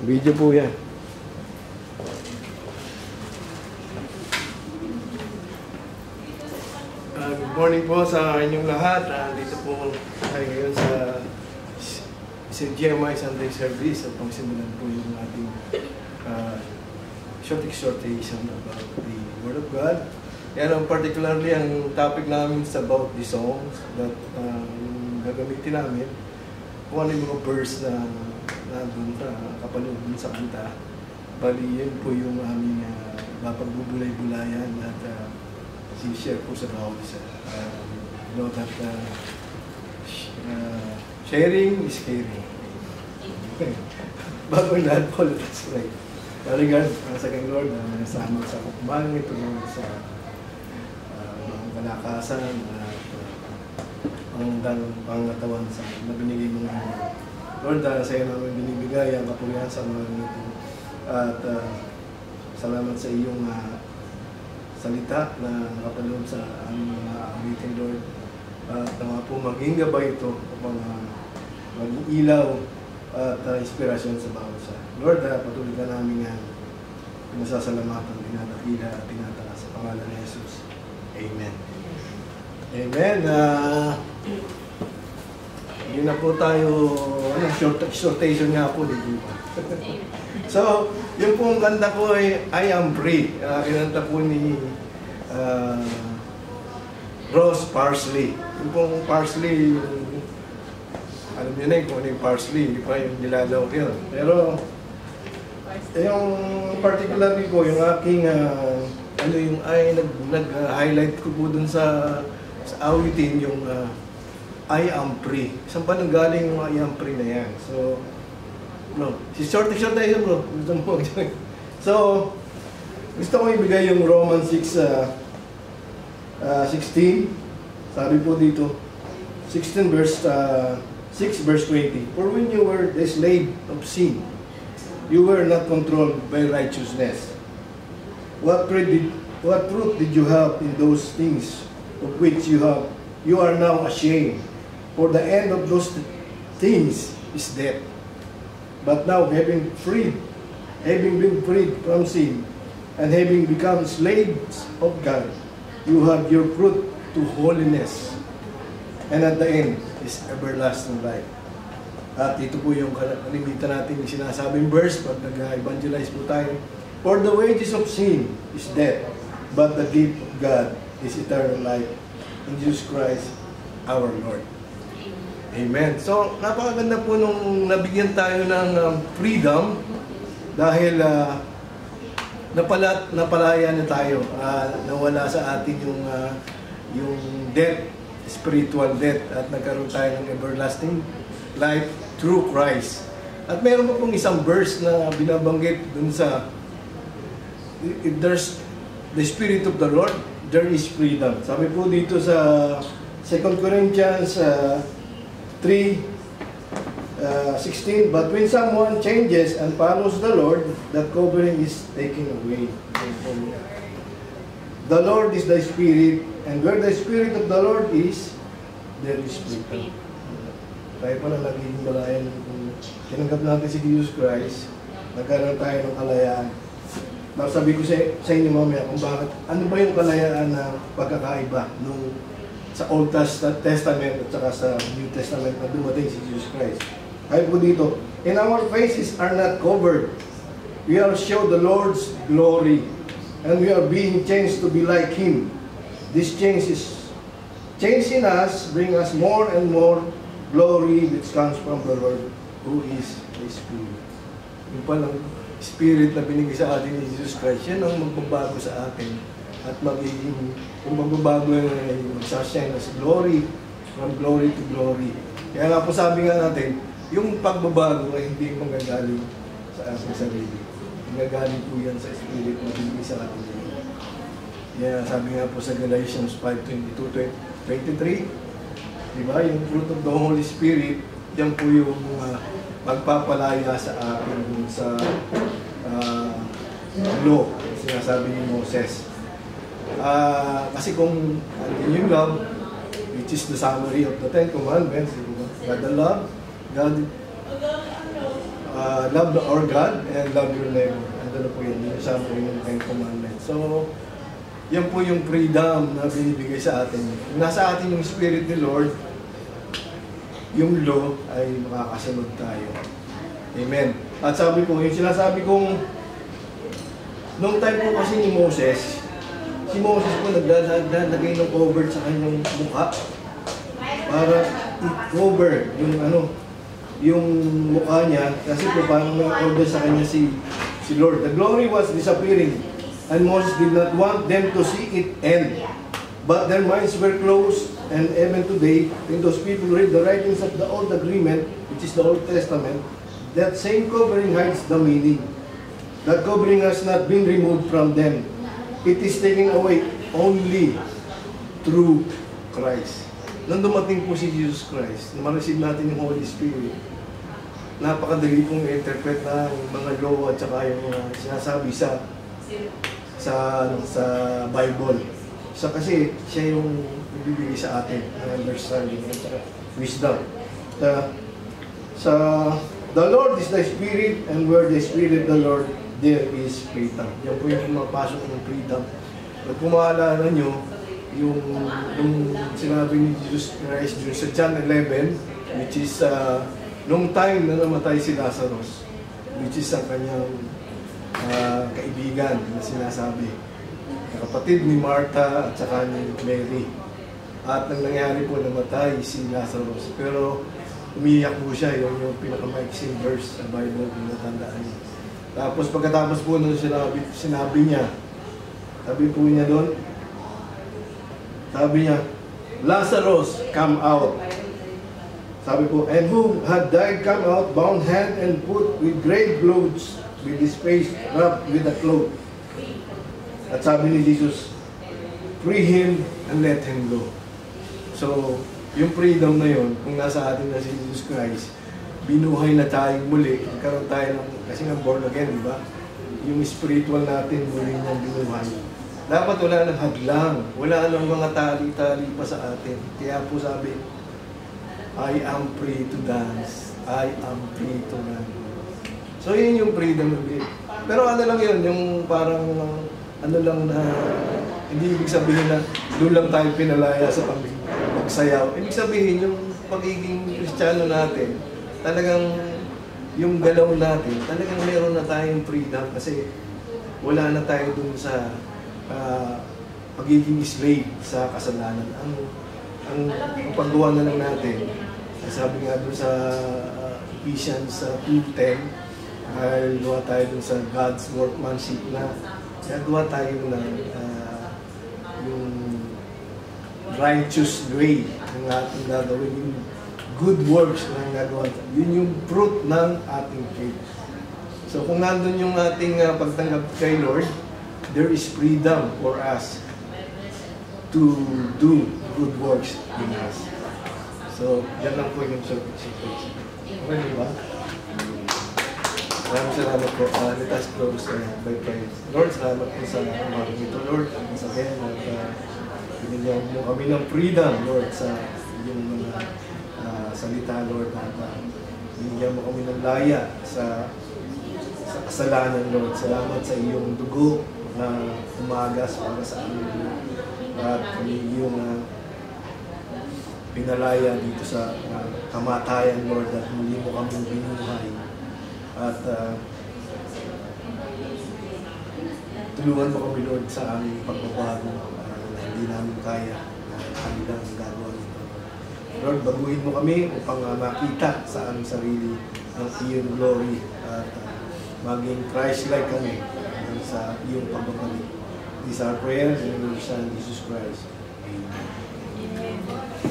Video po yan. Good morning po sa inyong lahat. Dito po tayo ngayon sa GMI Sunday Service at pangsimulan po yung ating short exhortation about the Word of God. Yan, particularly ang topic namin is about the songs that gagamitin namin. Kung ano yung mga verse na nandun kapanood dun sa kanta. Bali, yun po yung aming mapagbubulay-bulayan at si-share po sa bawat isa. You know that sharing is caring. Bago yung lahat po, let's pray. Regard sa kang Lord na nasama sa kukbang ito sa mga kalakasan at ang pangatawan sa nabinigay mo ng Lord, sa iyo namin binibigay ang kapulihan sa mga ito. At salamat sa iyong salita na nakapaloob sa aming mga awitin, Lord. At mga po maging gabay ito upang mag-ilaw at inspirasyon sa bawat isa. Lord, patuloy ka namin pinasasalamatan, tinadakila at tinataas sa pangalan ni Jesus. Amen. Amen. Hindi na po tayo, short exhortation nga po, di ba? So, yung pong kanta po ay I Am Free. Kinanta po ni Ross Parsley. Yung pong Parsley, alam niyo na kung ano yung parsley, hindi pa yung nilalaw yun. Pero, yung particularly ko, yung aking, nag-highlight ko po dun sa awitin, yung I Am Free. Saan pa nang galing yung I Am Free na yan? So, no, si short tayo bro. So, gusto ko ibigay yung Romans 6:16. Sabi po dito, 6 verse 20. For when you were the slave of sin, you were not controlled by righteousness. What fruit did you have in those things of which you are now ashamed? For the end of those things is death. But now, having been freed from sin, and having become slaves of God, you have your fruit to holiness, and at the end is everlasting life. At ito po yung kalimitan natin yung sinasabing verse pag nag-evangelize po tayo. For the wages of sin is death, but the gift of God is eternal life in Jesus Christ our Lord. Amen. So, napakaganda po nung nabigyan tayo ng freedom dahil napalaya na tayo. Nawala sa atin yung death, spiritual death, at nagkaroon tayo ng everlasting life through Christ. At meron pa pong isang verse na binabanggit dun sa if there's the Spirit of the Lord, there is freedom. Sabi po dito sa 2 Corinthians 3:16, but when someone changes and follows the Lord, that covering is taken away. The Lord is the Spirit, and where the Spirit of the Lord is, there is freedom. Tayo pa na naging balayan kung tinanggap natin si Jesus Christ, nagkaroon tayo ng kalayaan. Sabi ko sa inyo mamaya kung bakit, ano ba yung kalayaan na pagkakaiba nung sa Old Testament at saka sa New Testament na dumating si Jesus Christ. Kaya po dito, and our faces are not covered. We are show the Lord's glory, and we are being changed to be like Him. This change in us, bring us more and more glory which comes from the Lord, who is the Spirit. Yung palang Spirit na binigay sa atin ni Jesus Christ, yan ang magbabago sa atin. At magiging, kung magbabago yung magsashine as glory, from glory to glory. Kaya nga po sabi nga natin, yung pagbabago ay hindi manggagaling sa ating sarili. Manggagaling po yan sa Spirit na binigay sa atin. Kaya sabi nga po sa Galatians 5:22-23, diba, yung fruit of the Holy Spirit, yan po yung magpapalaya sa atin sa law, sinasabi ni Moses. Kasi kung yung love, which is the summary of the Ten Commandments, God the love, God love our God and love your neighbor. Ano na po yun, yung kasama rin yung Ten Commandments. So, yan po yung freedom na binibigay sa atin. Kung nasa atin yung Spirit ni Lord, yung law ay makakasunod tayo. Amen. At sabi ko, yung sinasabi kong, nung time po kasi ni Moses, si Moses po naglalagay ng cover sa kanyang mukha para i-cover yung mukha niya, kasi po parang nag-order sa kanya si Lord. The glory was disappearing, and Moses did not want them to see it end. But their minds were closed, and even today, when those people read the writings of the Old Agreement, which is the Old Testament, that same covering hides the meaning. That covering has not been removed from them. It is taken away only through Christ. Nung dumating po si Jesus Christ, na ma-receive natin yung Holy Spirit, napakadali pong i-interpret ng mga law at saka yung mga sinasabi sa Bible. Kasi siya yung ibibigay sa atin ng understanding at saka wisdom. The Lord is the Spirit, and where the Spirit of the Lord, there is freedom. Yan po yung mapasok ng freedom. At kung maalala nyo, yung sinabi ni Jesus Christ dun sa John 11, which is nung time na namatay si Lazarus, which is ang kanyang kaibigan na sinasabi, kapatid ni Martha at saka ni Mary. At nang nangyari po, namatay si Lazarus. Pero umiyak po siya, yung pinakamaiksing verse sa Bible, pinatandaan niya. Tapos pagkatapos po nung sinabi niya, sabi po niya doon, sabi niya, Lazarus, come out. Sabi po, and who had died come out, bound hand and foot with grave clothes, with his face wrapped with a cloth. At sabi ni Jesus, free him and let him go. So, yung freedom na yun, kung nasa atin na si Jesus Christ, binuhay na tayong muli, nagkaroon tayo ng, kasi nga born again, di ba? Yung spiritual natin, muli niyang binuhay. Dapat wala nang hadlang, wala nang mga tali-tali pa sa atin. Kaya po sabi, I am free to dance, I am free to run. So, yun yung freedom ng belief. Pero ano lang yun, yung parang, ano lang na, hindi ibig sabihin na doon lang tayo pinalaya sa pagsayaw. Ibig sabihin, yung pagiging Kristiyano natin, talagang yung galaw natin, talagang meron na tayong freedom kasi wala na tayo dun sa pagiging slave sa kasalanan. Ang paggawa na lang natin, sabi nga doon sa Ephesians 2:10, ay gawa tayo dun sa God's workmanship na nagawa tayo ng yung righteous way ng ating gagawin, yung good works na nagawa tayo. Yun yung fruit ng ating faith. So kung nandun yung ating pagtanggap kay Lord, there is freedom for us to do good works in us. So, yan lang po yung situation. Okay, di ba? Maraming salamat po. Let us close by prayer. Lord, salamat po sa umagang ito, Lord. Ang sabihin at binigyan mo kami ng freedom, Lord, sa iyong mga salita, Lord. At binigyan mo kami ng laya sa kasalanan, Lord. Salamat sa iyong dugo na umagas para sa amin. At kami iyong pinalaya dito sa kamatayan, Lord, at muli mo kami binuhay. At tulungan mo kami, Lord, sa aming pagbabago na hindi namin kaya na kami lang ang gagawa nito. Lord, baguhin mo kami upang makita sa aming sarili ang iyong glory at maging Christ-like kami sa iyong pagbabalik. These are prayers in your Son, Jesus Christ. Amen.